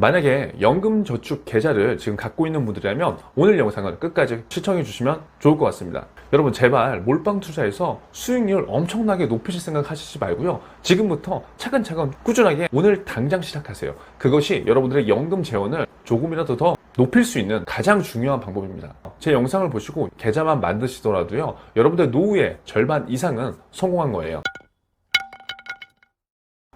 만약에 연금저축 계좌를 지금 갖고 있는 분들이라면 오늘 영상을 끝까지 시청해 주시면 좋을 것 같습니다. 여러분 제발 몰빵 투자에서 수익률 엄청나게 높이실 생각 하시지 말고요. 지금부터 차근차근 꾸준하게 오늘 당장 시작하세요. 그것이 여러분들의 연금 재원을 조금이라도 더 높일 수 있는 가장 중요한 방법입니다. 제 영상을 보시고 계좌만 만드시더라도요, 여러분들 노후의 절반 이상은 성공한 거예요.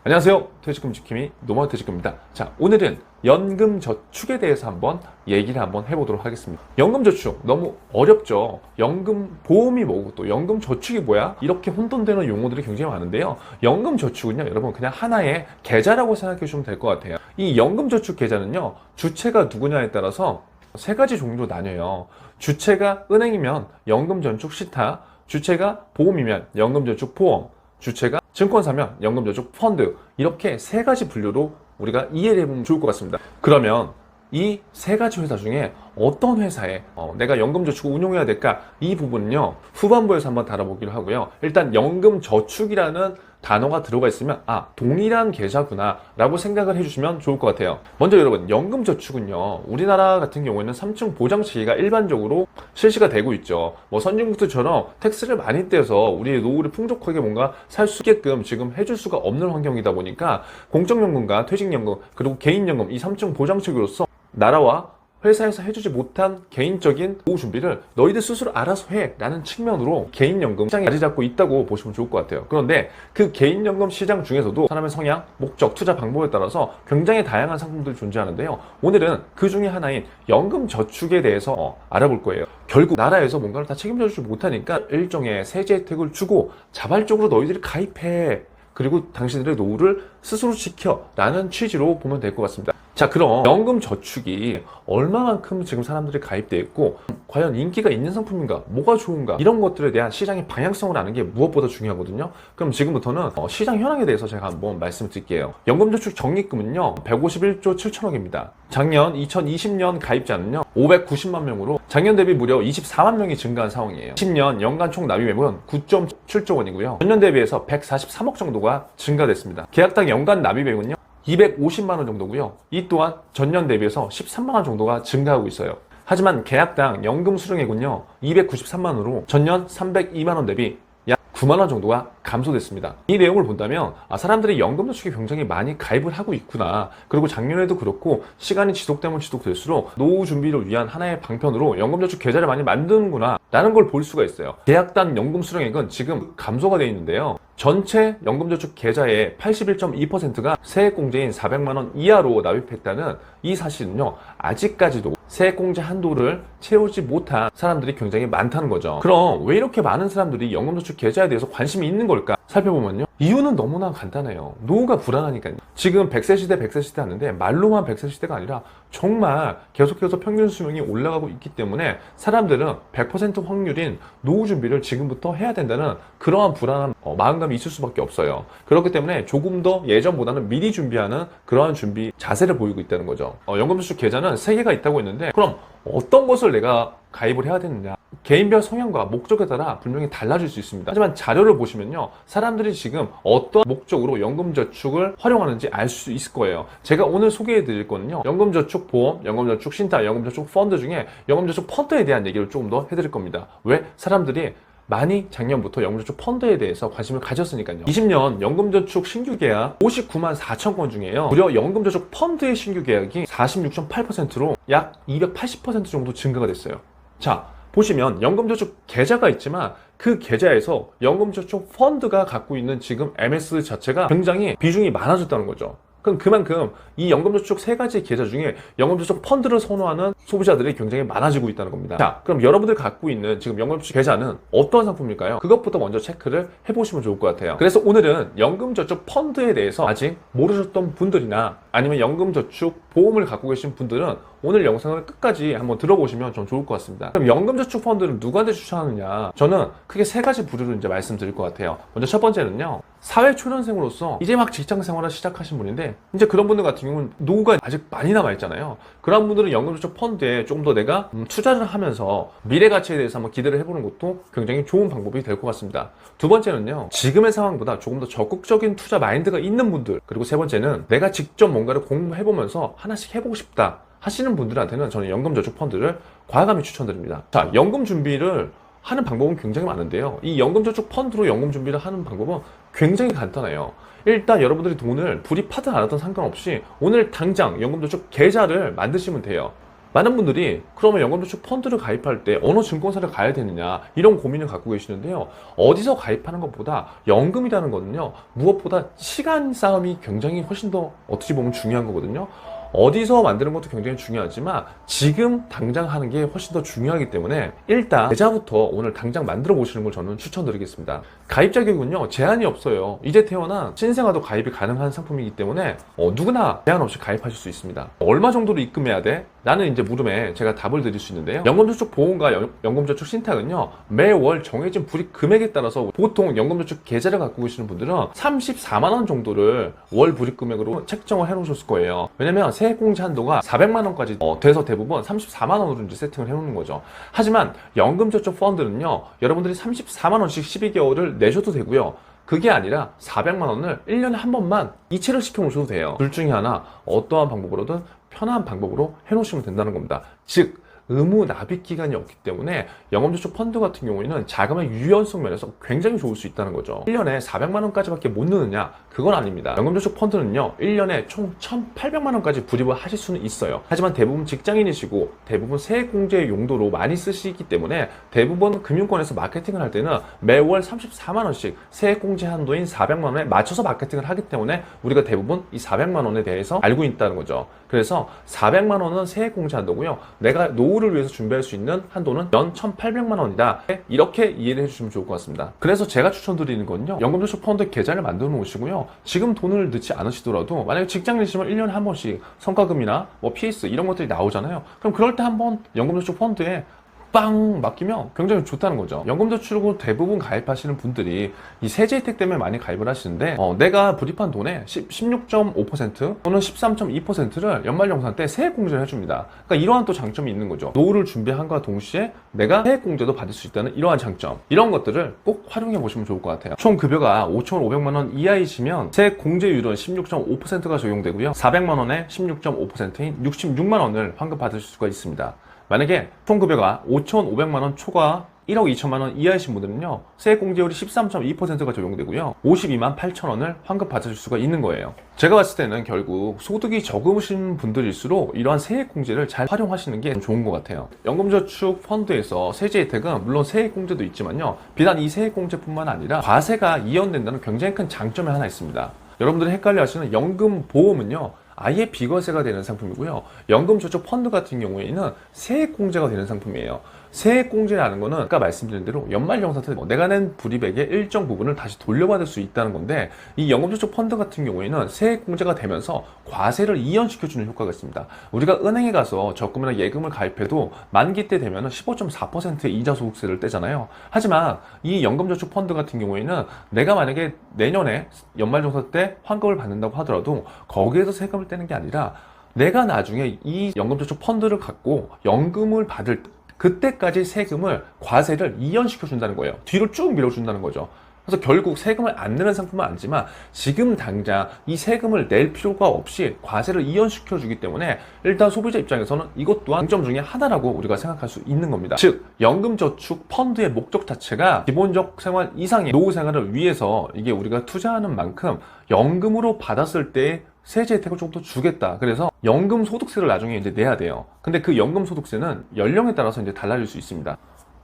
안녕하세요. 퇴직금 지킴이 노마우 퇴직금입니다. 자, 오늘은 연금저축에 대해서 한번 얘기를 한번 해보도록 하겠습니다. 연금저축 너무 어렵죠. 연금보험이 뭐고 또 연금저축이 뭐야? 이렇게 혼돈되는 용어들이 굉장히 많은데요. 연금저축은요, 여러분 그냥 하나의 계좌라고 생각해 주시면 될 것 같아요. 이 연금저축 계좌는요, 주체가 누구냐에 따라서 세 가지 종류로 나뉘어요. 주체가 은행이면 연금저축 신탁, 주체가 보험이면 연금저축 보험, 주체가 증권사면 연금저축 펀드, 이렇게 세 가지 분류로 우리가 이해를 해보면 좋을 것 같습니다. 그러면 이 세 가지 회사 중에 어떤 회사에 내가 연금저축을 운용해야 될까? 이 부분은요, 후반부에서 한번 다뤄보기로 하고요. 일단 연금저축이라는 단어가 들어가 있으면 동일한 계좌구나 라고 생각을 해주시면 좋을 것 같아요. 먼저 여러분, 연금저축은요, 우리나라 같은 경우에는 3층 보장체계가 일반적으로 실시가 되고 있죠. 뭐 선진국들처럼 텍스를 많이 떼서 우리의 노후를 풍족하게 뭔가 살 수 있게끔 지금 해줄 수가 없는 환경이다 보니까 공적연금과 퇴직연금 그리고 개인연금, 이 3층 보장체계로서 나라와 회사에서 해주지 못한 개인적인 노후 준비를 너희들 스스로 알아서 해 라는 측면으로 개인연금 시장에 자리 잡고 있다고 보시면 좋을 것 같아요. 그런데 그 개인연금 시장 중에서도 사람의 성향, 목적, 투자 방법에 따라서 굉장히 다양한 상품들이 존재하는데요. 오늘은 그 중에 하나인 연금저축에 대해서 알아볼 거예요. 결국 나라에서 뭔가를 다 책임져주지 못하니까 일종의 세제 혜택을 주고 자발적으로 너희들이 가입해, 그리고 당신들의 노후를 스스로 지켜 라는 취지로 보면 될 것 같습니다. 자, 그럼 연금저축이 얼마만큼 지금 사람들이 가입되어 있고 과연 인기가 있는 상품인가, 뭐가 좋은가, 이런 것들에 대한 시장의 방향성을 아는 게 무엇보다 중요하거든요. 그럼 지금부터는 시장 현황에 대해서 제가 한번 말씀드릴게요. 연금저축 적립금은요 151조 7천억입니다. 작년 2020년 가입자는요 590만 명으로 작년 대비 무려 24만 명이 증가한 상황이에요. 10년 연간 총 납입 매물은 9.7조 원이고요. 전년 대비해서 143억 정도가 증가됐습니다. 계약당 연간 납입액은요 250만 원 정도고요. 이 또한 전년 대비해서 13만 원 정도가 증가하고 있어요. 하지만 계약당 연금 수령액은요 293만 원으로 전년 302만 원 대비 약 9만 원 정도가 감소됐습니다. 이 내용을 본다면 사람들이 연금저축에 굉장히 많이 가입을 하고 있구나, 그리고 작년에도 그렇고 시간이 지속되면 지속될수록 노후 준비를 위한 하나의 방편으로 연금저축 계좌를 많이 만드는구나 라는 걸 볼 수가 있어요. 계약당 연금 수령액은 지금 감소가 되어 있는데요, 전체 연금저축 계좌의 81.2%가 세액공제인 400만 원 이하로 납입했다는 이 사실은요, 아직까지도 세액공제 한도를 채우지 못한 사람들이 굉장히 많다는 거죠. 그럼 왜 이렇게 많은 사람들이 연금저축 계좌에 대해서 관심이 있는 걸까? 살펴보면요, 이유는 너무나 간단해요. 노후가 불안하니까요. 지금 100세 시대 100세 시대 하는데 말로만 100세 시대가 아니라 정말 계속해서 평균 수명이 올라가고 있기 때문에 사람들은 100% 확률인 노후 준비를 지금부터 해야 된다는 그러한 불안한 마음감이 있을 수밖에 없어요. 그렇기 때문에 조금 더 예전보다는 미리 준비하는 그러한 준비 자세를 보이고 있다는 거죠. 연금저축 계좌는 3개가 있다고 했는데, 그럼 어떤 것을 내가 가입을 해야 되느냐, 개인별 성향과 목적에 따라 분명히 달라질 수 있습니다. 하지만 자료를 보시면요, 사람들이 지금 어떤 목적으로 연금저축을 활용하는지 알 수 있을 거예요. 제가 오늘 소개해 드릴 거는요, 연금저축 보험, 연금저축 신탁, 연금저축 펀드 중에 연금저축 펀드에 대한 얘기를 조금 더 해드릴 겁니다. 왜? 사람들이 많이 작년부터 연금저축 펀드에 대해서 관심을 가졌으니까요. 20년 연금저축 신규 계약 59만 4천 건 중에요, 무려 연금저축 펀드의 신규 계약이 46.8%로 약 280% 정도 증가가 됐어요. 자, 보시면 연금저축 계좌가 있지만 그 계좌에서 연금저축 펀드가 갖고 있는 지금 MS 자체가 굉장히 비중이 많아졌다는 거죠. 그럼 그만큼 이 연금저축 세 가지 계좌 중에 연금저축 펀드를 선호하는 소비자들이 굉장히 많아지고 있다는 겁니다. 자, 그럼 여러분들 갖고 있는 지금 연금저축 계좌는 어떤 상품일까요? 그것부터 먼저 체크를 해보시면 좋을 것 같아요. 그래서 오늘은 연금저축 펀드에 대해서 아직 모르셨던 분들이나 아니면 연금저축 보험을 갖고 계신 분들은 오늘 영상을 끝까지 한번 들어보시면 좀 좋을 것 같습니다. 그럼 연금저축 펀드를 누구한테 추천하느냐? 저는 크게 세 가지 부류를 이제 말씀드릴 것 같아요. 먼저 첫 번째는요, 사회 초년생으로서 이제 막 직장 생활을 시작하신 분인데 이제 그런 분들 같은 경우는 노후가 아직 많이 남아있잖아요. 그런 분들은 연금저축 펀드에 조금 더 내가 투자를 하면서 미래 가치에 대해서 한번 기대를 해보는 것도 굉장히 좋은 방법이 될 것 같습니다. 두 번째는요, 지금의 상황보다 조금 더 적극적인 투자 마인드가 있는 분들, 그리고 세 번째는 내가 직접 뭔가를 공부해보면서 하나씩 해보고 싶다 하시는 분들한테는 저는 연금저축 펀드를 과감히 추천드립니다. 자, 연금 준비를 하는 방법은 굉장히 많은데요. 이 연금저축 펀드로 연금 준비를 하는 방법은 굉장히 간단해요. 일단 여러분들이 돈을 불입하든 안 하든 상관없이 오늘 당장 연금저축 계좌를 만드시면 돼요. 많은 분들이 그러면 연금저축 펀드를 가입할 때 어느 증권사를 가야 되느냐 이런 고민을 갖고 계시는데요. 어디서 가입하는 것보다 연금이라는 거는요, 무엇보다 시간 싸움이 굉장히 훨씬 더 어떻게 보면 중요한 거거든요. 어디서 만드는 것도 굉장히 중요하지만 지금 당장 하는 게 훨씬 더 중요하기 때문에 일단 계좌부터 오늘 당장 만들어 보시는 걸 저는 추천드리겠습니다. 가입 자격은요, 제한이 없어요. 이제 태어난 신생아도 가입이 가능한 상품이기 때문에 누구나 제한 없이 가입하실 수 있습니다. 얼마 정도로 입금해야 돼? 라는 이제 물음에 제가 답을 드릴 수 있는데요. 연금저축 보험과 연금저축 신탁은요, 매월 정해진 불입 금액에 따라서 보통 연금저축 계좌를 갖고 계시는 분들은 34만 원 정도를 월 불입 금액으로 책정을 해 놓으셨을 거예요. 왜냐면 세액공제 한도가 400만 원까지 돼서 대부분 34만 원으로 이제 세팅을 해 놓는 거죠. 하지만 연금저축 펀드는요, 여러분들이 34만 원씩 12개월을 내셔도 되고요. 그게 아니라 400만 원을 1년에 한 번만 이체를 시켜 놓으셔도 돼요. 둘 중에 하나, 어떠한 방법으로든 편한 방법으로 해 놓으시면 된다는 겁니다. 즉, 의무 납입 기간이 없기 때문에 연금저축 펀드 같은 경우에는 자금의 유연성 면에서 굉장히 좋을 수 있다는 거죠. 1년에 400만 원까지밖에 못 넣느냐? 그건 아닙니다. 연금저축 펀드는요, 1년에 총 1,800만 원까지 불입을 하실 수는 있어요. 하지만 대부분 직장인이시고 대부분 세액공제 용도로 많이 쓰시기 때문에 대부분 금융권에서 마케팅을 할 때는 매월 34만 원씩 세액공제 한도인 400만 원에 맞춰서 마케팅을 하기 때문에 우리가 대부분 이 400만 원에 대해서 알고 있다는 거죠. 그래서 400만 원은 세액공제 한도고요. 내가 노후를 위해서 준비할 수 있는 한도는 연 1,800만 원이다. 이렇게 이해를 해주시면 좋을 것 같습니다. 그래서 제가 추천드리는 건요, 연금저축 펀드 계좌를 만들어 놓으시고요. 지금 돈을 넣지 않으시더라도 만약에 직장인이시면 1년에 한 번씩 성과금이나 뭐 PS 이런 것들이 나오잖아요. 그럼 그럴 때 한번 연금저축 펀드에 빵 맡기면 굉장히 좋다는 거죠. 연금저축으로 대부분 가입하시는 분들이 이 세제 혜택 때문에 많이 가입을 하시는데 내가 불입한 돈의 16.5% 또는 13.2%를 연말정산 때 세액공제를 해줍니다. 그러니까 이러한 또 장점이 있는 거죠. 노후를 준비한과 동시에 내가 세액공제도 받을 수 있다는 이러한 장점, 이런 것들을 꼭 활용해 보시면 좋을 것 같아요. 총 급여가 5,500만 원 이하이시면 세액공제율은 16.5%가 적용되고요. 400만 원에 16.5%인 66만 원을 환급받으실 수가 있습니다. 만약에 총급여가 5,500만 원 초과 1억 2천만 원 이하이신 분들은요, 세액공제율이 13.2%가 적용되고요. 52만 8천 원을 환급받으실 수가 있는 거예요. 제가 봤을 때는 결국 소득이 적으신 분들일수록 이러한 세액공제를 잘 활용하시는 게 좋은 것 같아요. 연금저축 펀드에서 세제 혜택은 물론 세액공제도 있지만요, 비단 이 세액공제뿐만 아니라 과세가 이연된다는 굉장히 큰 장점이 하나 있습니다. 여러분들이 헷갈려 하시는 연금보험은요, 아예 비과세가 되는 상품이고요. 연금저축 펀드 같은 경우에는 세액공제가 되는 상품이에요. 세액공제라는 거는 아까 말씀드린 대로 연말정산 때 내가 낸 불이익의 일정 부분을 다시 돌려받을 수 있다는 건데, 이 연금저축 펀드 같은 경우에는 세액공제가 되면서 과세를 이연시켜주는 효과가 있습니다. 우리가 은행에 가서 적금이나 예금을 가입해도 만기 때 되면 15.4%의 이자 소득세를 떼잖아요. 하지만 이 연금저축 펀드 같은 경우에는 내가 만약에 내년에 연말정산 때 환급을 받는다고 하더라도 거기에서 세금을 떼는 게 아니라 내가 나중에 이 연금저축 펀드를 갖고 연금을 받을 그때까지 세금을, 과세를 이연시켜 준다는 거예요. 뒤로 쭉 밀어준다는 거죠. 그래서 결국 세금을 안 내는 상품은 아니지만 지금 당장 이 세금을 낼 필요가 없이 과세를 이연시켜 주기 때문에 일단 소비자 입장에서는 이것 또한 장점 중에 하나라고 우리가 생각할 수 있는 겁니다. 즉, 연금저축 펀드의 목적 자체가 기본적 생활 이상의 노후 생활을 위해서 이게 우리가 투자하는 만큼 연금으로 받았을 때 세제 혜택을 좀 더 주겠다. 그래서 연금 소득세를 나중에 이제 내야 돼요. 근데 그 연금 소득세는 연령에 따라서 이제 달라질 수 있습니다.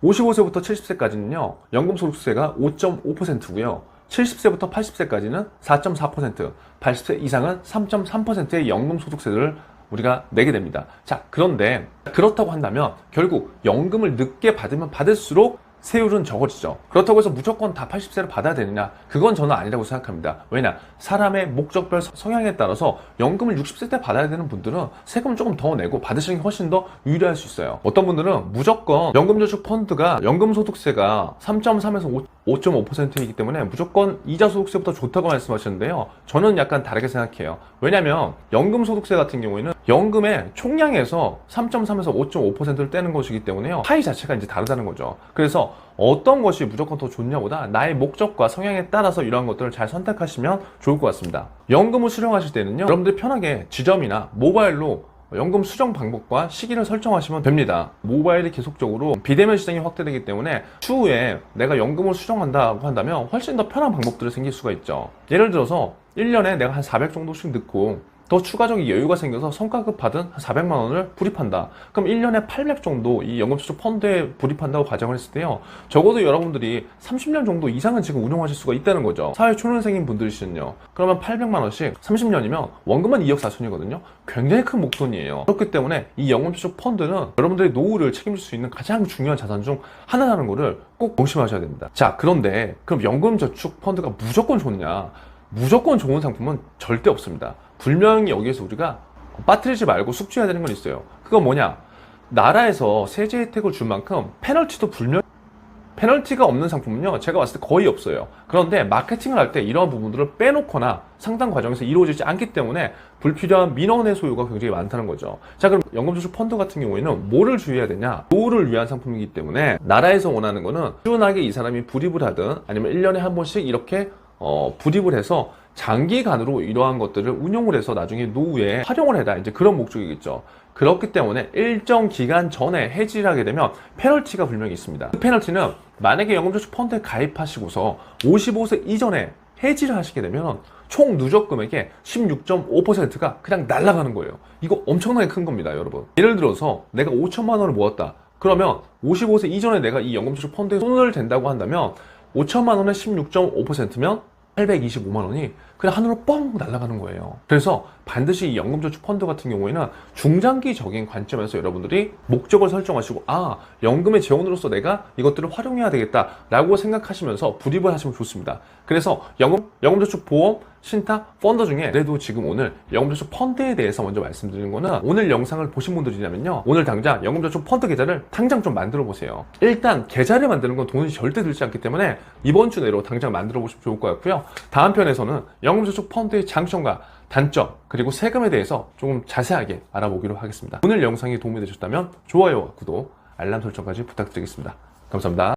55세부터 70세까지는요, 연금 소득세가 5.5%고요. 70세부터 80세까지는 4.4%, 80세 이상은 3.3%의 연금 소득세를 우리가 내게 됩니다. 자, 그런데 그렇다고 한다면 결국 연금을 늦게 받으면 받을수록 세율은 적어지죠. 그렇다고 해서 무조건 다 80세를 받아야 되느냐? 그건 저는 아니라고 생각합니다. 왜냐? 사람의 목적별 성향에 따라서 연금을 60세 때 받아야 되는 분들은 세금 조금 더 내고 받으시는 게 훨씬 더 유리할 수 있어요. 어떤 분들은 무조건 연금저축펀드가 연금소득세가 3.3에서 5.5%이기 때문에 무조건 이자소득세보다 좋다고 말씀하셨는데요. 저는 약간 다르게 생각해요. 왜냐면 연금소득세 같은 경우에는 연금의 총량에서 3.3에서 5.5%를 떼는 것이기 때문에요. 파이 자체가 이제 다르다는 거죠. 그래서 어떤 것이 무조건 더 좋냐보다 나의 목적과 성향에 따라서 이러한 것들을 잘 선택하시면 좋을 것 같습니다. 연금을 수령하실 때는요, 여러분들이 편하게 지점이나 모바일로 연금 수령 방법과 시기를 설정하시면 됩니다. 모바일이 계속적으로 비대면 시장이 확대되기 때문에 추후에 내가 연금을 수령한다고 한다면 훨씬 더 편한 방법들이 생길 수가 있죠. 예를 들어서 1년에 내가 한 400 정도씩 넣고 더 추가적인 여유가 생겨서 성과급 받은 한 400만 원을 불입한다. 그럼 1년에 800 정도 이 연금저축 펀드에 불입한다고 가정을 했을 때요, 적어도 여러분들이 30년 정도 이상은 지금 운용하실 수가 있다는 거죠. 사회 초년생인 분들이시는요, 그러면 800만 원씩 30년이면 원금은 2억 4천이거든요. 굉장히 큰 목돈이에요. 그렇기 때문에 이 연금저축 펀드는 여러분들의 노후를 책임질 수 있는 가장 중요한 자산 중 하나라는 거를 꼭 명심하셔야 됩니다. 자, 그런데 그럼 연금저축 펀드가 무조건 좋냐? 무조건 좋은 상품은 절대 없습니다. 분명히 여기에서 우리가 빠뜨리지 말고 숙지해야 되는 건 있어요. 그건 뭐냐? 나라에서 세제 혜택을 줄 만큼 페널티가 없는 상품은요, 제가 봤을 때 거의 없어요. 그런데 마케팅을 할 때 이러한 부분들을 빼놓거나 상당 과정에서 이루어지지 않기 때문에 불필요한 민원의 소요가 굉장히 많다는 거죠. 자, 그럼 연금저축 펀드 같은 경우에는 뭐를 주의해야 되냐? 노후를 위한 상품이기 때문에 나라에서 원하는 거는 꾸준하게 이 사람이 불입을 하든 아니면 1년에 한 번씩 이렇게 불입을 해서 장기간으로 이러한 것들을 운용을 해서 나중에 노후에 활용을 해라, 이제 그런 목적이겠죠. 그렇기 때문에 일정 기간 전에 해지를 하게 되면 페널티가 분명히 있습니다. 그 페널티는 만약에 연금저축 펀드에 가입하시고서 55세 이전에 해지를 하시게 되면 총 누적 금액의 16.5%가 그냥 날아가는 거예요. 이거 엄청나게 큰 겁니다, 여러분. 예를 들어서 내가 5천만 원을 모았다. 그러면 55세 이전에 내가 이 연금저축 펀드에 손을 댄다고 한다면 5천만 원의 16.5%면 825만 원이 그냥 하늘로 뻥 날아가는 거예요. 그래서 반드시 이 연금저축 펀드 같은 경우에는 중장기적인 관점에서 여러분들이 목적을 설정하시고, 아, 연금의 재원으로서 내가 이것들을 활용해야 되겠다라고 생각하시면서 불입을 하시면 좋습니다. 그래서 연금저축 보험, 신탁, 펀드 중에 그래도 지금 오늘 연금저축 펀드에 대해서 먼저 말씀드리는 거는, 오늘 영상을 보신 분들이라면요, 오늘 당장 연금저축 펀드 계좌를 당장 좀 만들어 보세요. 일단 계좌를 만드는 건 돈이 절대 들지 않기 때문에 이번 주 내로 당장 만들어 보시면 좋을 것 같고요. 다음 편에서는 연금저축 펀드의 장점과 단점, 그리고 세금에 대해서 조금 자세하게 알아보기로 하겠습니다. 오늘 영상이 도움이 되셨다면 좋아요와 구독, 알람 설정까지 부탁드리겠습니다. 감사합니다.